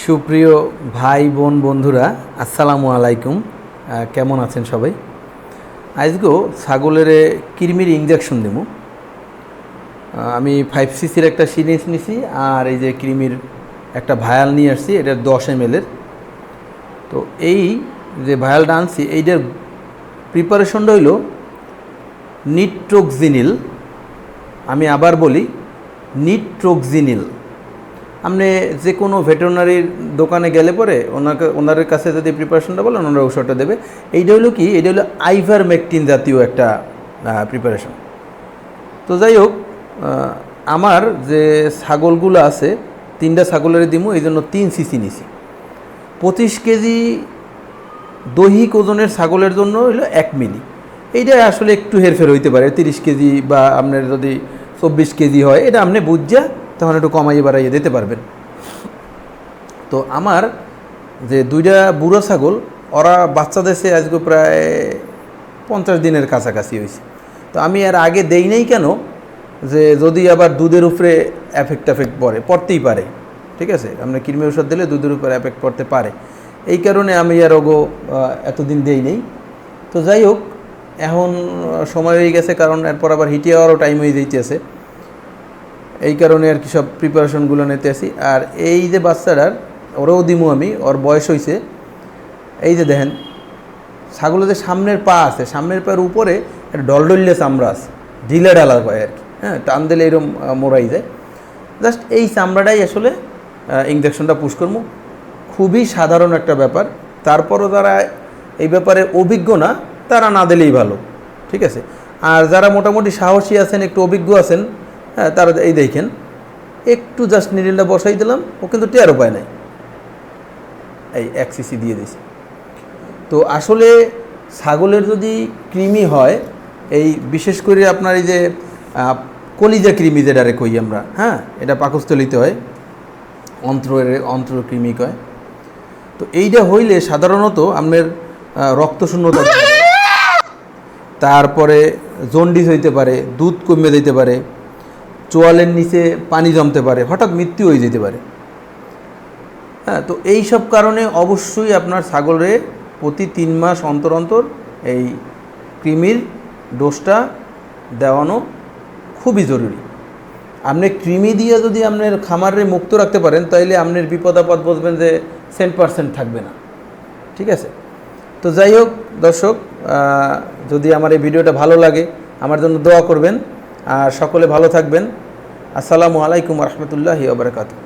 সুপ্রিয় ভাই বোন বন্ধুরা, আসসালামু আলাইকুম। কেমন আছেন সবাই? আজকেও ছাগলের কৃমির ইঞ্জেকশন দেবো। আমি 5cc একটা সিরিঞ্জ নিছি, আর এই যে কৃমির একটা ভায়াল নিয়ে আসছি, এটা 10 ml। তো এই যে ভায়ালটা আনছি, এইটার প্রিপারেশনটা হইল নিট্রোক্সিনিল। আমি আবার বলি, নিট্রোক্সিনিল। আপনি যে কোনো ভেটেরিনারির দোকানে গেলে পরে ওনাদের কাছে যদি প্রিপারেশনটা বলেন, ওনারা ওষুধটা দেবে। এইটা হলো কি, এটা হলো আইভারমেকটিন জাতীয় একটা প্রিপারেশন। তো যাই হোক, আমার যে ছাগলগুলো আছে, 3টা ছাগলের দিমু, এই জন্য 3cc নিছি। 25 কেজি দৈহিক ওজনের ছাগলের জন্য হলো 1 মিলি। এইটা আসলে একটু হেরফের হইতে পারে, 30 কেজি বা আপনার যদি 24 কেজি হয়, এটা আপনি বুঝা তখন একটু কমাইয়ে বাড়াইয়ে দিতে পারবেন। তো আমার যে 2টা বুড়ো ছাগল, ওরা বাচ্চা দেশে আজকে প্রায় 50 দিনের কাছাকাছি হয়েছে। তো আমি আর আগে দেই নাই কেন, যে যদি আবার দুধের উপরে এফেক্ট পড়তেই পারে। ঠিক আছে, আমরা কৃমি ওষুধ দিলে দুধের উপরে এফেক্ট পড়তে পারে, এই কারণে আমি আর ওগো এতদিন দেই নেই। তো যাই হোক, এখন সময় হয়ে গেছে, কারণ এরপর আবার হিটে হওয়ারও টাইম হয়ে যাইতেছে, এই কারণে আর কি সব প্রিপারেশনগুলো নিতে আসি। আর এই যে বাচ্চাটার, ওরাও দিমু আমি, ওর বয়স হয়েছে। এই যে দেখেন, ছাগলের যে সামনের পা আছে, সামনের পায়ের উপরে একটা ডলডলিয়া চামড়া আছে, ঢিলা ঢালা হয় আর কি। হ্যাঁ, টান দিলে এরকম মোড়াই যায়। জাস্ট এই চামড়াটাই আসলে ইঞ্জেকশনটা পুশ করবো। খুবই সাধারণ একটা ব্যাপার। তারপরও যারা এই ব্যাপারে অভিজ্ঞ না, তারা না দিলেই ভালো। ঠিক আছে, আর যারা মোটামুটি সাহসী আছেন, একটু অভিজ্ঞ আছেন, হ্যাঁ, তারা এই দেখেন, একটু জাস্ট নিডলটা বসাই দিলাম, ও কিন্তু টের উপায় নাই, এই 1cc দিয়ে দিছি। তো আসলে ছাগলের যদি কৃমি হয়, এই বিশেষ করে আপনার এই যে কলিজা কৃমি যেটারে কই আমরা, হ্যাঁ, এটা পাকস্থলিতে হয়, অন্ত্র কৃমি কয়। তো এইটা হইলে সাধারণত আপনার রক্তশূন্যতা, তারপরে জন্ডিস হইতে পারে, দুধ কমে যেতে পারে, চোয়ালের নিচে পানি জমতে পারে, হঠাৎ মৃত্যু হয়ে যেতে পারে। হ্যাঁ, তো এই সব কারণে অবশ্যই আপনার ছাগলে প্রতি 3 মাস অন্তর অন্তর এই কৃমির ডোজটা দেওয়ানো খুবই জরুরি। আপনি কৃমি দিয়ে যদি আপনার খামারে মুক্ত রাখতে পারেন, তাইলে আপনার বিপদ আপদ বুঝবেন যে 100% থাকবে না। ঠিক আছে, তো যাই হোক দর্শক, যদি আমার এই ভিডিওটা ভালো লাগে, আমার জন্য দোয়া করবেন, আর সকলে ভালো থাকবেন। আসসালামু আলাইকুম রহমতুল্লাহি ওয়া বারাকাতুহু।